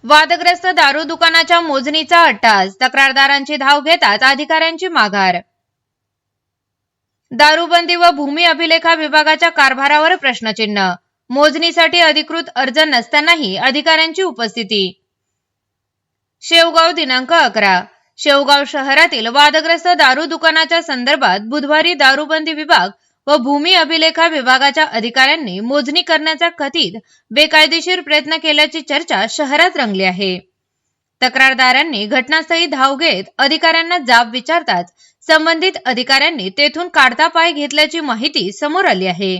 वादग्रस्त दारू दुकानाच्या मोजणीचा अट्टास, तक्रारदारांची धाव घेताच अधिकाऱ्यांची माघार. दारूबंदी व भूमी अभिलेखा विभागाच्या कारभारावर प्रश्नचिन्ह. मोजणीसाठी अधिकृत अर्ज नसतानाही अधिकाऱ्यांची उपस्थिती. शेवगाव दिनांक 11. शेवगाव शहरातील वादग्रस्त दारू दुकानाच्या संदर्भात बुधवारी दारूबंदी विभाग व भूमी अभिलेखा विभागाच्या अधिकाऱ्यांनी मोजणी करण्याचा कथित बेकायदेशीर प्रयत्न केल्याची चर्चा शहरात रंगली आहे. तक्रारदारांनी घटनास्थळी धाव घेत अधिकाऱ्यांना जाब विचारताच संबंधित अधिकाऱ्यांनी तेथून काढता पाय घेतल्याची माहिती समोर आली आहे.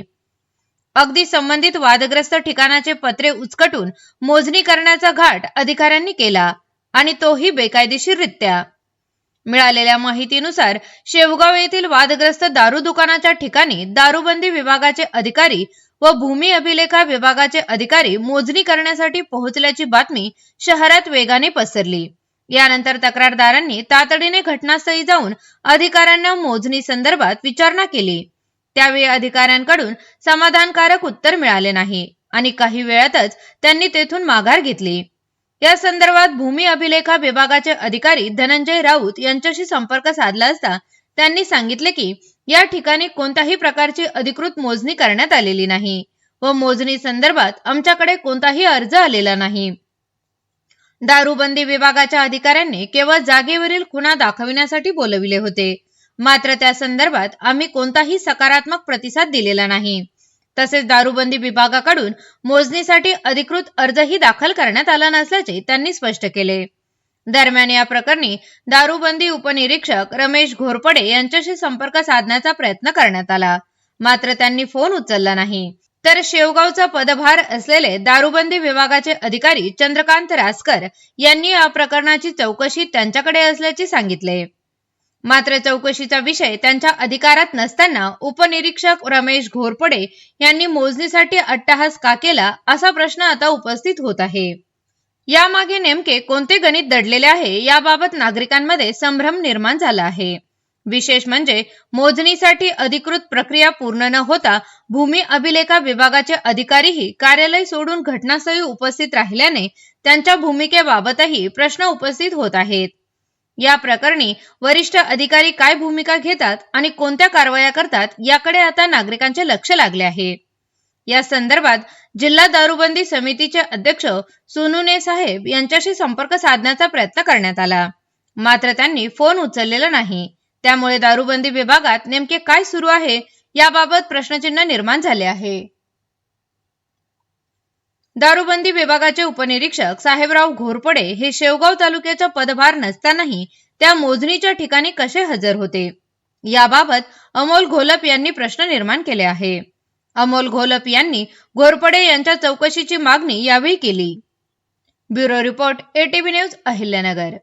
अगदी संबंधित वादग्रस्त ठिकाणाचे पत्रे उचकटून मोजणी करण्याचा घाट अधिकाऱ्यांनी केला आणि तोही बेकायदेशीररित्या. मिळालेल्या माहितीनुसार शेवगाव येथील वादग्रस्त दारू दुकानाच्या ठिकाणी दारूबंदी विभागाचे अधिकारी व भूमी अभिलेखा विभागाचे अधिकारी मोजणी करण्यासाठी पोहोचल्याची बातमी शहरात वेगाने पसरली. यानंतर तक्रारदारांनी तातडीने घटनास्थळी जाऊन अधिकाऱ्यांना मोजणी संदर्भात विचारणा केली. त्यावेळी अधिकाऱ्यांकडून समाधानकारक उत्तर मिळाले नाही आणि काही वेळातच त्यांनी तेथून माघार घेतली. या संदर्भात भूमी अभिलेखा विभागाचे अधिकारी धनंजय राऊत यांच्याशी संपर्क साधला असता त्यांनी सांगितले की या ठिकाणी कोणत्याही प्रकारची अधिकृत मोजणी करण्यात आलेली नाही व मोजणी संदर्भात आमच्याकडे कोणताही अर्ज आलेला नाही. दारूबंदी विभागाच्या अधिकाऱ्यांनी केवळ जागेवरील खुणा दाखविण्यासाठी बोलविले होते, मात्र त्या संदर्भात आम्ही कोणताही सकारात्मक प्रतिसाद दिलेला नाही. तसेच दारूबंदी विभागाकडून मोजणीसाठी अधिकृत अर्जही दाखल करण्यात आला नसल्याचे त्यांनी स्पष्ट केले. दरम्यान या प्रकरणी दारूबंदी उपनिरीक्षक रमेश घोरपडे यांच्याशी संपर्क साधण्याचा प्रयत्न करण्यात आला, मात्र त्यांनी फोन उचलला नाही. तर शेवगावचा पदभार असलेले दारूबंदी विभागाचे अधिकारी चंद्रकांत रासकर यांनी या प्रकरणाची चौकशी त्यांच्याकडे असल्याचे सांगितले. मात्र चौकशीचा विषय त्यांच्या अधिकारात नसताना उपनिरीक्षक रमेश घोरपडे यांनी मोजणीसाठी अट्टहास का केला असा प्रश्न आता उपस्थित होत आहे. यामागे नेमके कोणते गणित दडलेले आहे याबाबत नागरिकांमध्ये संभ्रम निर्माण झाला आहे. विशेष म्हणजे मोजणीसाठी अधिकृत प्रक्रिया पूर्ण न होता भूमी अभिलेखा विभागाचे अधिकारीही कार्यालय सोडून घटनास्थळी उपस्थित राहिल्याने त्यांच्या भूमिकेबाबतही प्रश्न उपस्थित होत आहेत. या प्रकरणी वरिष्ठ अधिकारी काय भूमिका घेतात आणि कोणत्या कारवाया करतात याकडे आता नागरिकांचे लक्ष लागले आहे. या संदर्भात जिल्हा दारूबंदी समितीचे अध्यक्ष सोनुने साहेब यांच्याशी संपर्क साधण्याचा प्रयत्न करण्यात आला, मात्र त्यांनी फोन उचललेला नाही. त्यामुळे दारूबंदी विभागात नेमके काय सुरू आहे याबाबत प्रश्नचिन्ह निर्माण झाले आहे. दारूबंदी विभागाचे उपनिरीक्षक साहेबराव घोरपडे हे शेवगाव तालुक्याचा पदभार नसतानाही त्या मोजणीच्या ठिकाणी कसे हजर होते याबाबत अमोल घोलप यांनी प्रश्न निर्माण केले आहे. अमोल घोलप यांनी घोरपडे यांच्या चौकशीची मागणी यावेळी केली. Bureau report, ATV news, Ahilyanagar.